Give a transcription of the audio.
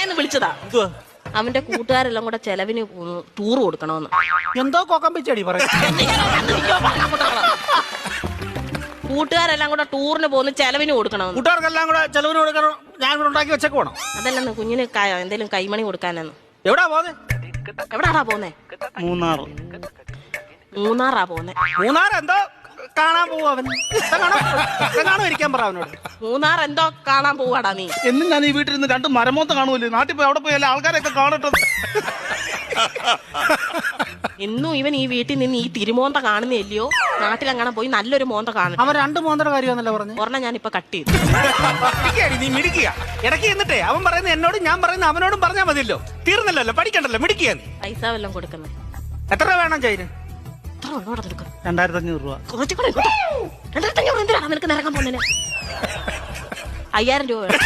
പറയാന്ന് വിളിച്ചതാ. അവന്റെ കൂട്ടുകാരെല്ലാം കൂടെ ചെലവിന് ടൂർ കൊടുക്കണമെന്ന്. എന്തോ കോക്കമ്പിച്ചടി പറയും. കൂട്ടുകാരെല്ലാം കൂടെ ടൂറിന് പോകുന്ന ചെലവിന് കൊടുക്കണമെന്ന്. കൂട്ടുകാർക്കെല്ലാം കൂടെ ചെലവിന് കൊടുക്കണം. ഞാൻ ഇവിടെ ഉണ്ടാക്കി വെച്ചേക്ക് വേണം. അതല്ലെന്ന് കുഞ്ഞിന് എന്തേലും കൈമണി കൊടുക്കാനെന്ന്. എവിടാ പോന്നെ? എവിടാടാ പോന്നെ? മൂന്നാറാ പോന്നെ. മൂന്നാർ എന്തോ കാണാൻ പോവാ അവൻ. കാണാൻ ഇരിക്കാൻ പറ അവനോട്. മൂന്നാർ എന്തോ കാണാൻ പോവാടാ നീ. എന്നും ഞാൻ ഈ വീട്ടിൽ നിന്ന് 2 മരമോത്ത കാണുമല്ലോ. നാട്ടിൽ പോയി അവിടെ പോയി എല്ലാ ആൾക്കാരെയൊക്കെ കാണട്ടെ. ഇന്നും ഇവൻ ഈ വീട്ടിൽ നിന്ന് ഈ തിരുമോന്ത കാണുന്നില്ലയോ? നാട്ടിലങ്ങനെ പോയി നല്ലൊരു മോന്ത കാണും. അവൻ 2 മോന്തയുടെ കാര്യമാണല്ലോ പറഞ്ഞു. ഒരെണ്ണം ഞാൻ ഇപ്പൊ കട്ട് ചെയ്തു. നീ മിടിക്കുക ഇടയ്ക്ക് എന്നിട്ടേ അവൻ പറയുന്നത് എന്നോടും ഞാൻ പറയുന്നത് അവനോടും പറഞ്ഞാൽ മതിയല്ലോ. തീർന്നല്ലോ, പഠിക്കണ്ടല്ലോ, മിടിക്കുക. പൈസ വല്ലതും കൊടുക്കുന്നത് എത്ര രൂപ വേണം ചൈന്? 2500 രൂപ. 2500 എന്തിനാണ് നിനക്ക് നിരക്കാൻ പോകുന്നതിന്? 5000 രൂപ വേണം.